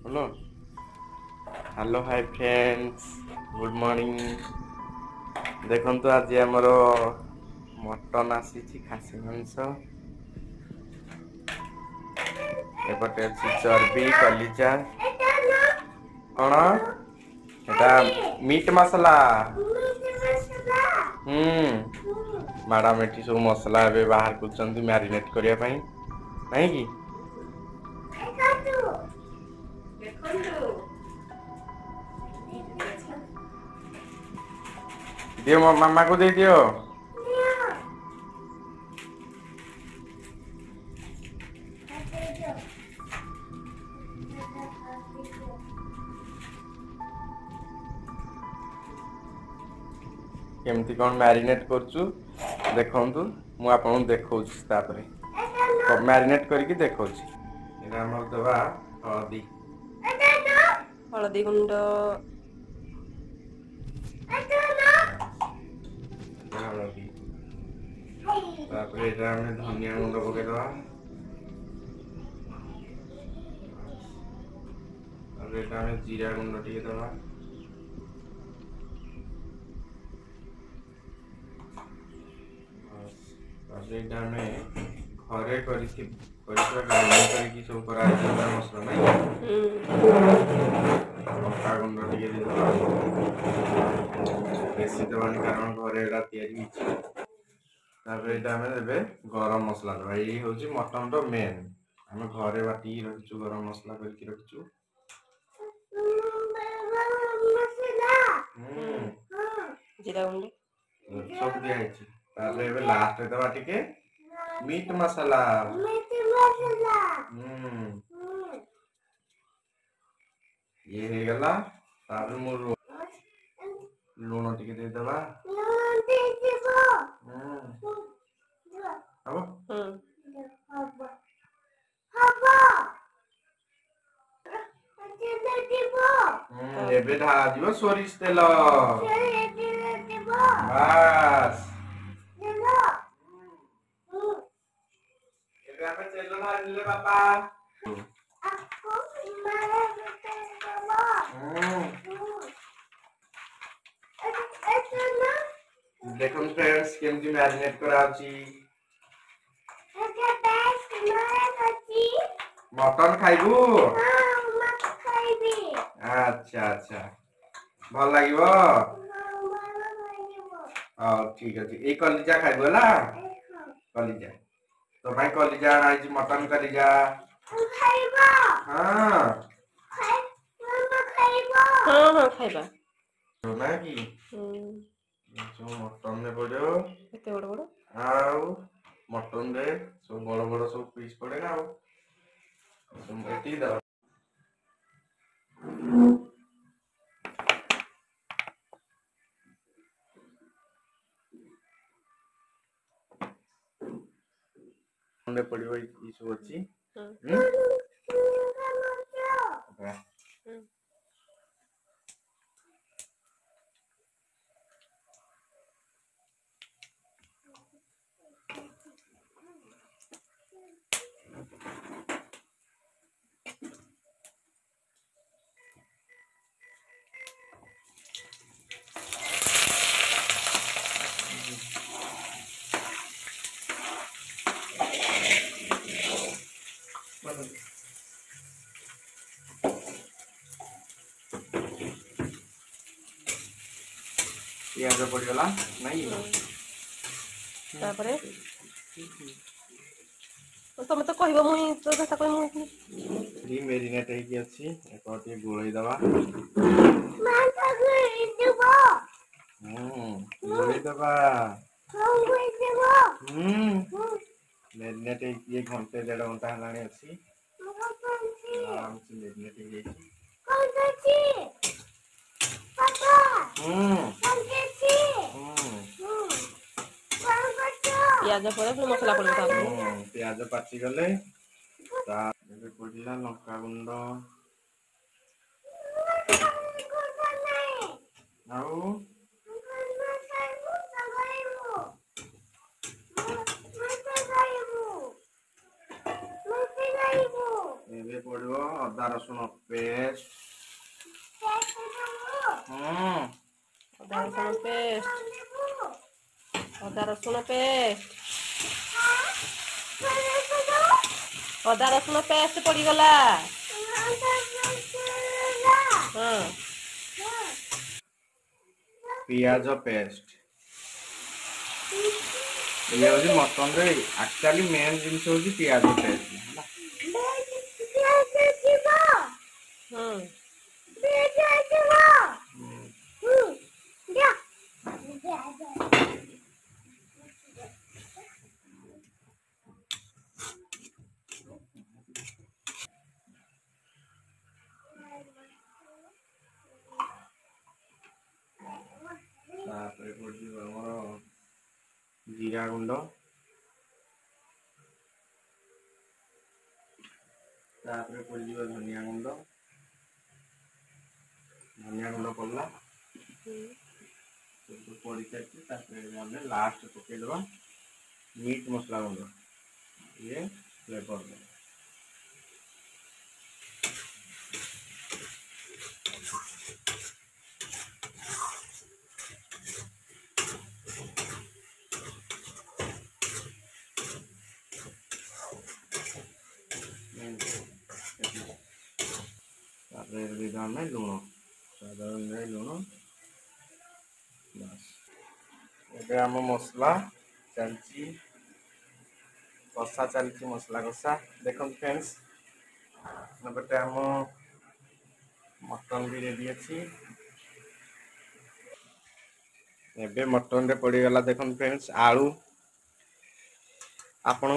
बोलो hello hi friends good morning. देखो आज आमर मटन आसी खासी मांस एपटे अच्छी चर्बी कलिजा कौन एटा मीट मसला। मैडम एटी सब मसला ए बाहर कर मैरिनेट करने नहीं कि दियो मो मामा को दे दियो। केमती कौन मैरिनेट करचु देखंतु मु आपन देखौछि तापरे मैरिनेट करके देखौछि। एरा हमर दबा हळदी हळदी गुंड हळदी तापरे एरा हम धनिया गुंड पके दबा तापरे एटा हम जीरा गुंड टिके दबा तापरे एटा हम घरे करके ग्राइंड करके सब करा मसला नहीं लंका गुंड टिके दे दबा बेसी दबानी कारण घरे एटा तयारी देबे गरम मसला दबा ये हूँ मटन तो मेन आम घरे बाटी रखिचु गरम मसला करके रखिचु जीरा गुंड सब दिया लास्ट दबा टिके मीट मसाला ये हो गला मोर लूण टिके दे दबा एबे ढाला दिबो सोरिष तेल बस एबे आमे तेल ढालिले बापा देखो फ्रेंड्स केमती मैरिनेट कराउची मटन खाइबू अच्छा अच्छा भल लागिबो ठीक अछि ए कलिजा खाइबो ला कलिजा तो भाई कलिजा आइची मटन कलिजा खाइबो हां हां खाइबा तो ना कि जो मटन ने पड़ो एते बड़ बड़ आउ मटन दे सब बड़ बड़ सब पीस पड़े ना सब एती दा ने पड़ो ई सब अछि पियाज पड़गला नहीं तापरे तमे तो कहबो मुई तो भाषा कहि मुई फ्री मैरिनेट है कि अछि एकटे गोळई दबा गोळई दबा मैरिनेट है कि घंटे 1.5 घंटा हलाणी अछि आराम से मैरिनेट है कौन अछि पापा पियाज पर मसला पड़े तापरे पियाज पाची गले ता एबे पड़िला लंका गुंड आउ ଏବେ ପଡ଼ିବ ଅଦା ରସୁଣ ପେଷ୍ଟ। ଅଦା ରସୁଣ ପେଷ୍ଟ। ଅଦା ରସୁଣ ପେଷ୍ଟ। ଅଦା ରସୁଣ ପେଷ୍ଟ ପଡ଼ିଗଲା। ହଁ। ପିଆଜ ପେଷ୍ଟ। ये हूँ मटन रे एक्चुअली मेन जिनस हूँ पियाज पेस्ट जीरा गुंड धनिया गुंड पड़ला पड़ी सारी लास्ट पकईदबा मीट मसला गुंड ये फ्लेवर लुण साधारण लुण बस ये आम मसला चलती कषा चलती मसला कषा देख फ्रेंड्स गोटे आम मटन भी रेडी अच्छी एबे मटन रे पड़ीगला देख फ्रेंड्स आलू आपण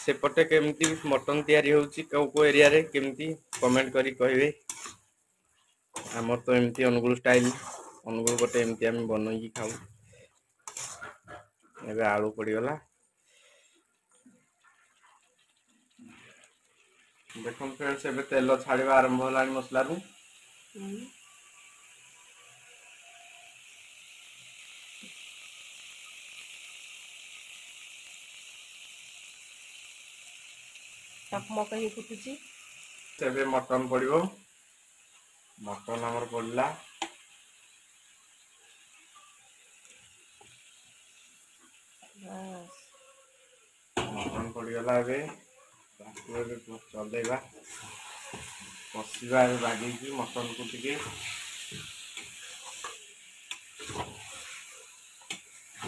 सेपटे केमती मटन तैयारी होउची को एरिया रे केमती कमेंट करी कहिवे हमर तो एमती अनुगुल स्टाइल अनुगुल गोटे एमती हम बनई खाऊ एबे आलू पड़ीगला देखो फ्रेंड्स एबे तेल छाड़वा आरंभ होला मसला रू मकई फुटुची तेबे मटन पड़िबो मटन हमर पड़ला मटन पड़ीगला एबे चलेगा कषा बागे मटन को टिके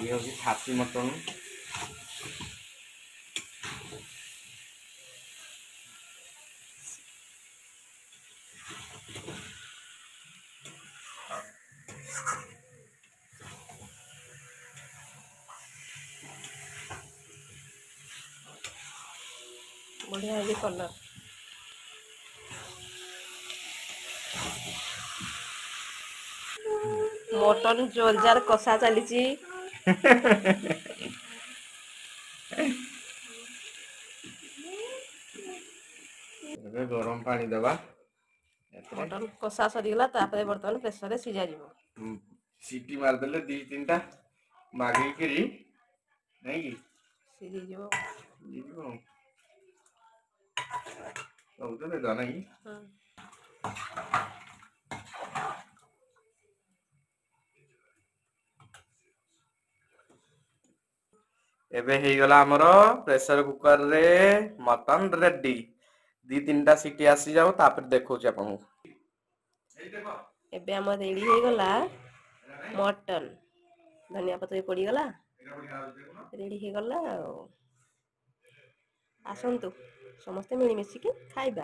ये हूँ खासी मटन बढ़िया है कलर मटन जोरदार कषा चली गरम पानी दबा मटन कषा सरीगला बर्तमान प्रेसर रे सिझा जीवो सीटी मारदेले दी तीनटा मागी करी नहीं की सिझी जीवो तो दे दाना की एबे हे गला हमरो प्रेशर कुकर रे मटन रेडी दी तीनटा सीटी आसी जाओ तापर देखौ छी आपन एबे हम रेडी हे गला मटन धनिया पत्र पड़ी गला रेडी हे गला आसंतु समस्त मिली मिसी के खाइबा।